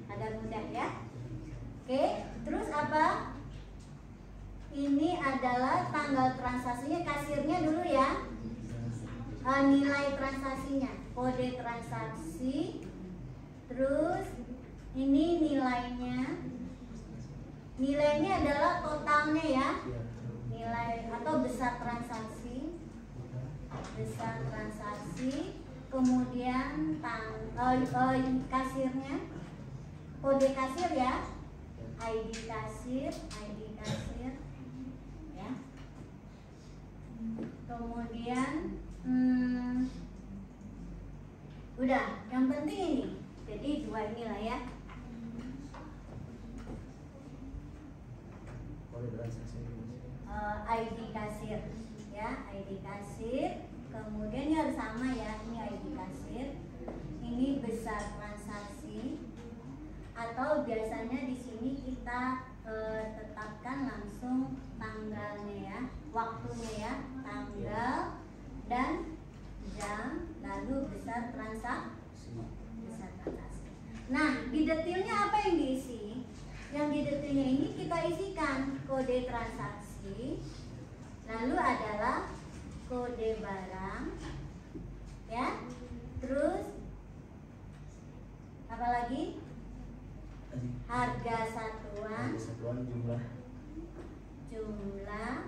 Agak mudah ya. Oke, terus apa? Ini adalah tanggal transaksinya, kasirnya dulu ya. Nilai transaksinya, kode transaksi. Terus ini nilainya. Nilainya adalah totalnya ya. Nilai atau besar transaksi. Besar transaksi. Kemudian kasirnya. Kode kasir ya. ID kasir ya. Kemudian udah, yang penting ini. Jadi dua inilah ya. ID kasir ya, ID kasir. Kemudian ini harus sama ya, ini ID kasir. Ini besar transaksi. Atau biasanya di sini kita tetapkan langsung tanggalnya ya, waktunya ya, tanggal dan jam, lalu besar transaksi. Nah, di detailnya apa yang diisi? Yang di detailnya ini kita isikan kode transaksi, lalu adalah kode barang, ya, terus apa lagi? Harga satuan, jumlah.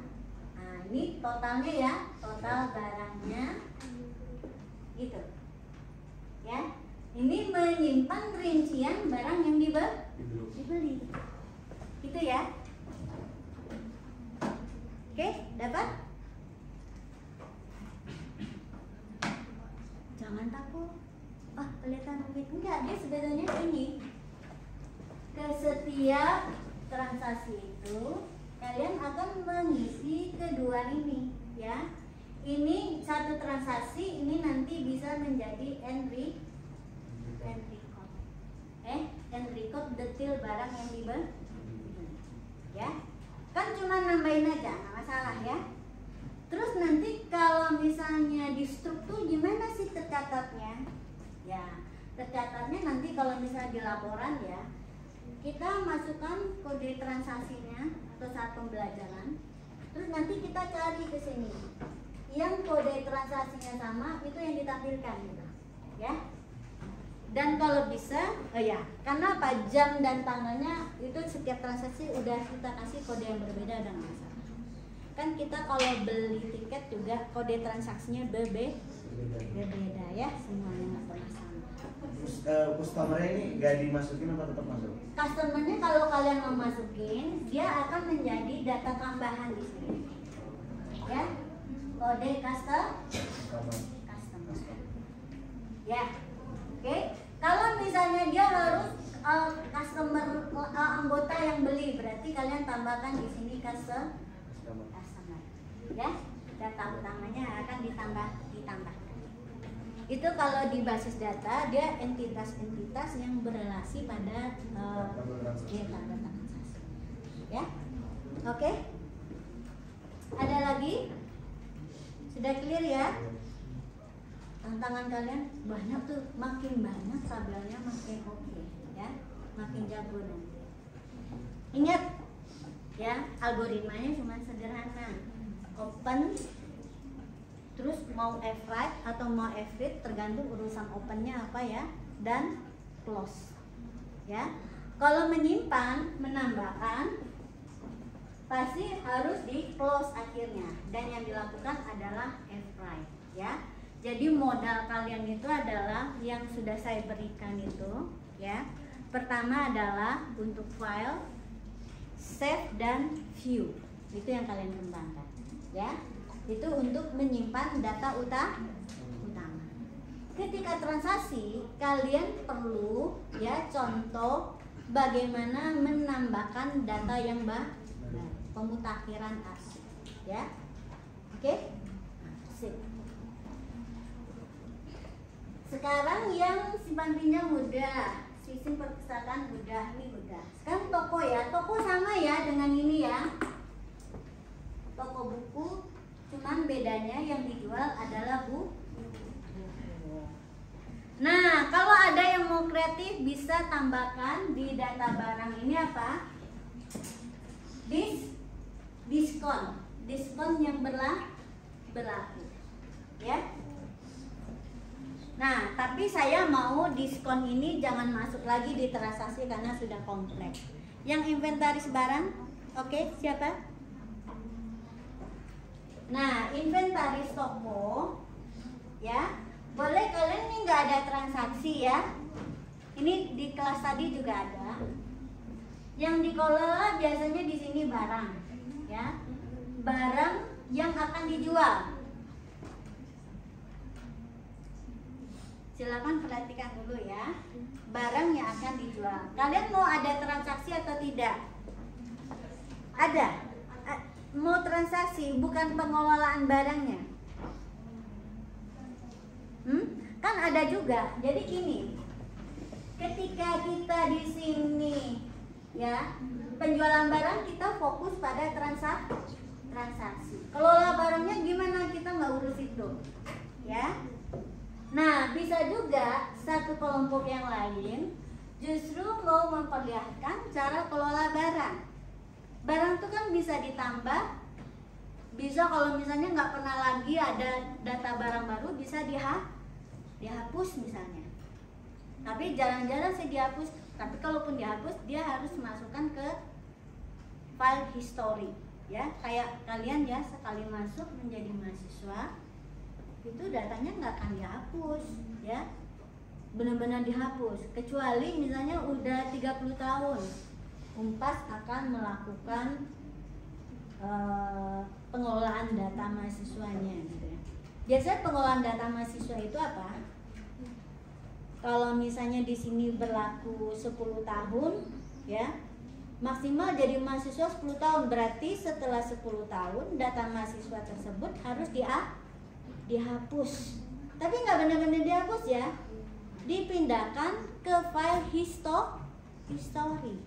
Nah, ini totalnya ya, total barangnya, gitu, ya. Ini menyimpan rincian barang yang dibeli, gitu ya. Oke, dapat? Jangan takut. Oh, kelihatan rumit. Enggak, dia sebetulnya ini. Ke setiap transaksi itu kalian akan mengisi kedua ini, ya. Ini satu transaksi, ini nanti bisa menjadi entry code. Entry code detail barang yang dibeli, ya. Kan cuma nambahin aja, nggak masalah ya. Terus nanti kalau misalnya di struktur gimana sih tercatatnya? Ya, tercatatnya nanti kalau misalnya di laporan ya, kita masukkan kode transaksinya atau saat pembelajaran. Terus nanti kita cari ke sini yang kode transaksinya sama, itu yang ditampilkan gitu, ya. Dan kalau bisa, karena apa, jam dan tanggalnya itu setiap transaksi udah kita kasih kode yang berbeda dan masalah. Kan kita kalau beli tiket juga kode transaksinya berbeda ya, semuanya nggak pernah sama. Customer-nya ini nggak dimasukin atau tetap masuk? Customer-nya kalau kalian mau masukin, dia akan menjadi data tambahan di sini, ya. Kode customer. Ya, oke. Kalau misalnya dia harus customer anggota yang beli, berarti kalian tambahkan di sini customer. Ya, data utamanya akan ditambahkan. Itu kalau di basis data dia entitas-entitas yang berelasi pada data transaksi. Ya, oke. Ada lagi? Sudah clear ya? Tantangan kalian banyak tuh, makin banyak tabelnya makin oke, ya, makin jago nanti. Ingat ya, algoritmanya cuma sederhana, open, terus mau F-write atau mau F-read tergantung urusan opennya apa ya, dan close, ya. Kalau menyimpan, menambahkan pasti harus di close akhirnya, dan yang dilakukan adalah F-write ya. Jadi modal kalian itu adalah yang sudah saya berikan itu ya. Pertama adalah untuk file, save dan view. Itu yang kalian kembangkan ya. Itu untuk menyimpan data utama. Ketika transaksi kalian perlu ya contoh bagaimana menambahkan data yang baru, pemutakhiran arsip ya. Oke? Sip. Sekarang yang simpan pinjam mudah, sistem perpustakaan mudah, ini mudah. Sekarang toko ya, toko sama ya dengan ini ya. Toko buku, cuman bedanya yang dijual adalah buku. Nah, kalau ada yang mau kreatif bisa tambahkan di data barang ini apa? Diskon yang berlaku ya. Nah, tapi saya mau diskon ini jangan masuk lagi di transaksi karena sudah kompleks. Yang inventaris barang, oke, siapa? Nah, inventaris toko ya. Boleh kalian ini nggak ada transaksi ya. Ini di kelas tadi juga ada. Yang dikelola biasanya di sini barang ya. Barang yang akan dijual. Silakan perhatikan dulu ya. Barang yang akan dijual. Kalian mau ada transaksi atau tidak? Ada. Mau transaksi, bukan pengelolaan barangnya. Kan ada juga. Jadi gini, ketika kita di sini ya penjualan barang kita fokus pada transaksi. Kelola barangnya gimana, kita nggak urus itu ya. Nah, bisa juga satu kelompok yang lain justru mau memperlihatkan cara kelola barang. Barang itu kan bisa ditambah, bisa kalau misalnya nggak pernah lagi ada data barang baru bisa dihapus misalnya. Tapi jarang-jarang sih dihapus. Tapi kalaupun dihapus dia harus masukkan ke file history ya. Kayak kalian ya sekali masuk menjadi mahasiswa itu datanya nggak akan dihapus ya. Benar-benar dihapus kecuali misalnya udah 30 tahun Unpas akan melakukan pengelolaan data mahasiswanya gitu ya. Biasanya pengelolaan data mahasiswa itu apa? Kalau misalnya di sini berlaku 10 tahun ya, maksimal jadi mahasiswa 10 tahun, berarti setelah 10 tahun data mahasiswa tersebut harus dihapus. Tapi nggak benar-benar dihapus ya, dipindahkan ke file history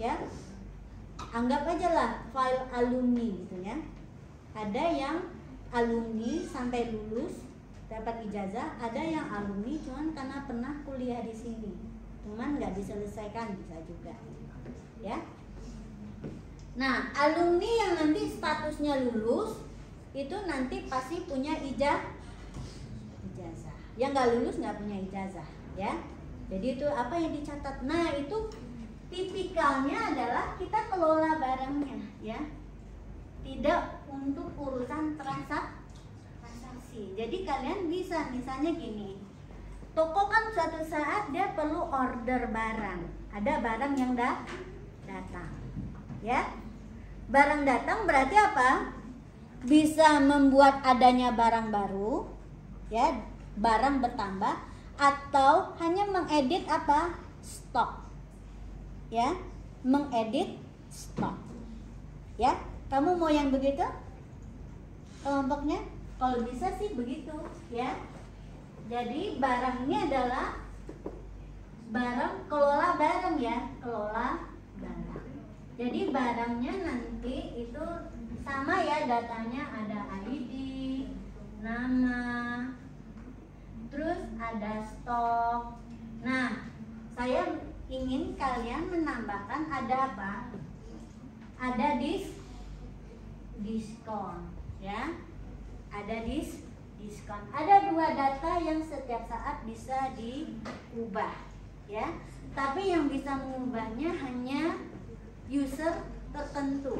ya. Anggap aja lah file alumni gitu ya. Ada yang alumni sampai lulus dapat ijazah, ada yang alumni cuman karena pernah kuliah di sini, cuman nggak diselesaikan, bisa juga ya. Nah, alumni yang nanti statusnya lulus itu nanti pasti punya ijazah. Yang nggak lulus nggak punya ijazah ya. Jadi itu apa yang dicatat. Nah, itu tipikalnya adalah kita kelola barangnya ya, tidak untuk urusan transaksi. Jadi kalian bisa misalnya gini, toko kan suatu saat dia perlu order barang, ada barang yang datang ya. Barang datang berarti apa? Bisa membuat adanya barang baru ya, barang bertambah, atau hanya mengedit apa? Stok ya, mengedit stok ya. Kamu mau yang begitu kelompoknya? Kalau bisa sih begitu ya. Jadi barang ini adalah barang, kelola barang ya, kelola barang. Jadi barangnya nanti itu sama ya, datanya ada ID, nama, terus ada stok. Nah, saya ingin kalian menambahkan ada apa? Ada diskon ya. Ada diskon. Ada dua data yang setiap saat bisa diubah ya. Tapi yang bisa mengubahnya hanya user tertentu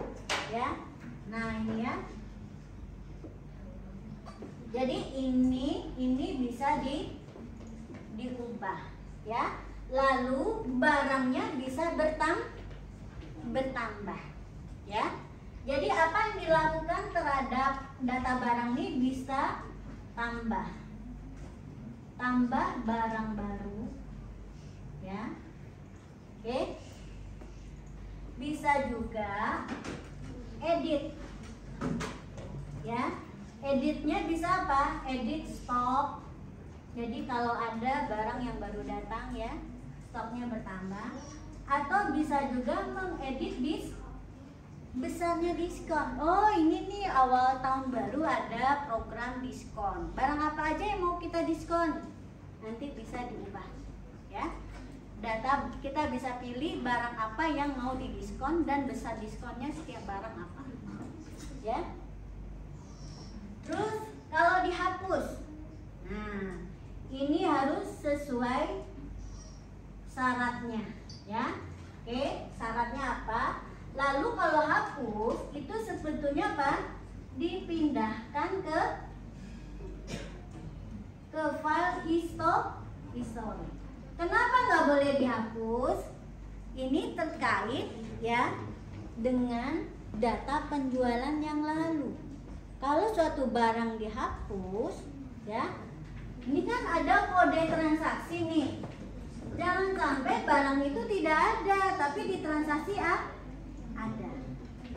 ya. Nah ini ya, jadi ini bisa diubah ya. Lalu barangnya bisa bertambah ya. Jadi apa yang dilakukan terhadap data barang ini bisa tambah barang baru ya. Oke. Bisa juga edit ya. Editnya bisa apa? Edit stok. Jadi kalau ada barang yang baru datang ya, stoknya bertambah. Atau bisa juga mengedit besarnya diskon. Oh ini nih awal tahun baru ada program diskon. Barang apa aja yang mau kita diskon? Nanti bisa diubah ya. Data kita bisa pilih barang apa yang mau didiskon dan besar diskonnya setiap barang apa ya. Terus kalau dihapus, nah ini harus sesuai syaratnya ya. Oke, syaratnya apa? Lalu kalau hapus itu sebetulnya apa? Dipindahkan ke file history. Kenapa nggak boleh dihapus? Ini terkait ya dengan data penjualan yang lalu. Kalau suatu barang dihapus ya, ini kan ada kode transaksi nih. Jangan sampai barang itu tidak ada, tapi di transaksi ada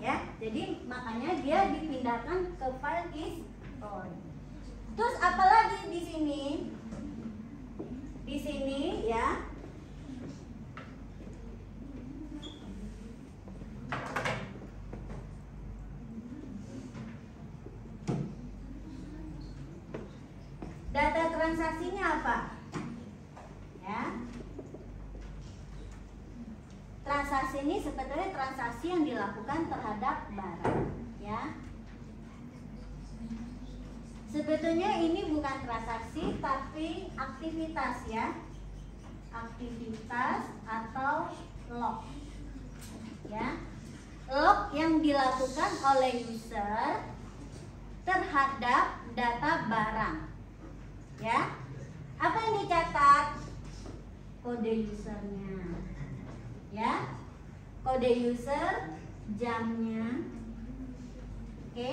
ya. Jadi makanya dia dipindahkan ke file history. Terus apalagi di sini? Di sini ya, data transaksinya apa? Ya, transaksi ini sebetulnya transaksi yang dilakukan terhadap barang ya. Sebetulnya ini bukan transaksi tapi aktivitas ya. Aktivitas atau log ya. Log yang dilakukan oleh user terhadap data barang ya. Apa yang dicatat? Kode usernya ya. Kode user, jamnya, oke,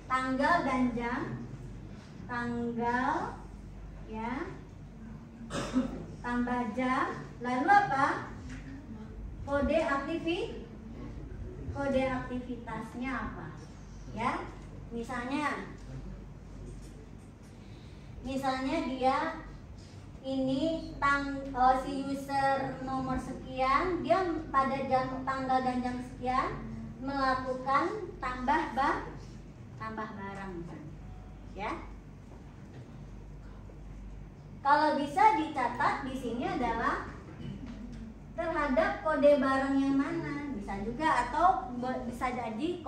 tanggal dan jam, tanggal ya, tambah jam, lalu apa? Kode aktivitasnya apa ya. Misalnya dia ini si user nomor sekian, dia pada tanggal dan jam sekian melakukan tambah barang misalnya ya. Kalau bisa dicatat di sini adalah terhadap kode barang yang mana, bisa juga, atau bisa jadi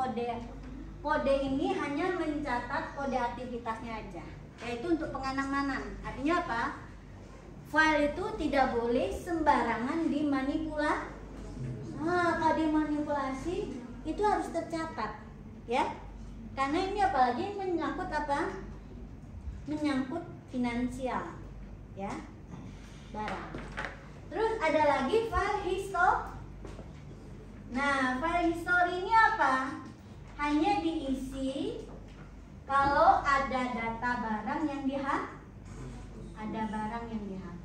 kode ini hanya mencatat kode aktivitasnya aja, yaitu untuk pengaman. Artinya apa? File itu tidak boleh sembarangan dimanipulasi. Nah, kalau dimanipulasi itu harus tercatat, ya. Karena ini apalagi menyangkut apa? Menyangkut finansial, ya, barang. Terus ada lagi file history. Nah, file history ini apa? Hanya diisi kalau ada data barang yang dihapus. Ada barang yang dihapus.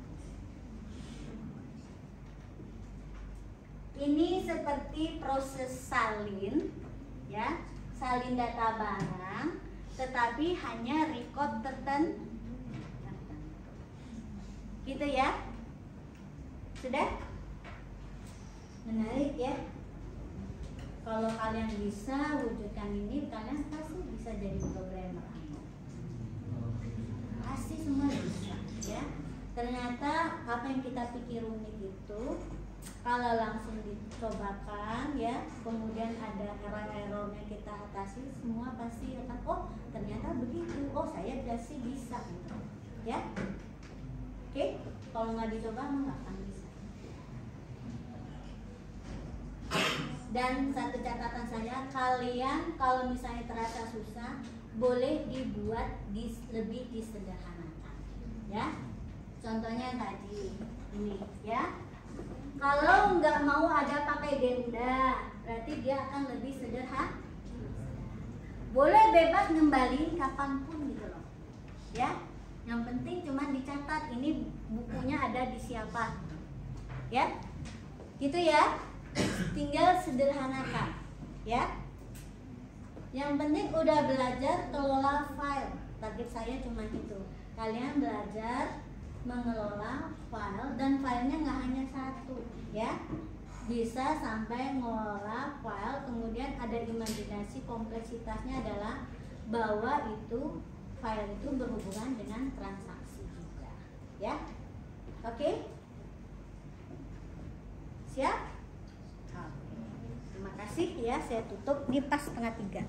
Ini seperti proses salin, ya, salin data barang, tetapi hanya record tertentu. Gitu ya. Sudah? Menarik ya. Kalau kalian bisa wujudkan ini, kalian pasti bisa jadi programmer. Pasti semua bisa, ya. Ternyata apa yang kita pikir unik itu, kalau langsung dicobakan, ya, kemudian ada error-errornya kita atasi, semua pasti akan, oh ternyata begitu, oh saya pasti bisa, gitu, ya. Oke, kalau nggak dicoba nggak akan bisa. Dan satu catatan saya, kalian kalau misalnya terasa susah, boleh dibuat lebih disederhanakan, ya. Contohnya tadi ini, ya. Kalau nggak mau ada pakai denda, berarti dia akan lebih sederhana. Boleh bebas ngembali kapanpun gitu loh, ya. Yang penting cuma dicatat ini bukunya ada di siapa, ya. Gitu ya. Tinggal sederhanakan, ya. Yang penting udah belajar kelola file. Target saya cuma itu. Kalian belajar mengelola file dan filenya nggak hanya satu, ya. Bisa sampai mengelola file, kemudian ada imajinasi, kompleksitasnya adalah bahwa itu file itu berhubungan dengan transaksi juga, ya. Oke? Siap? Terima kasih ya, saya tutup di pas 2:30.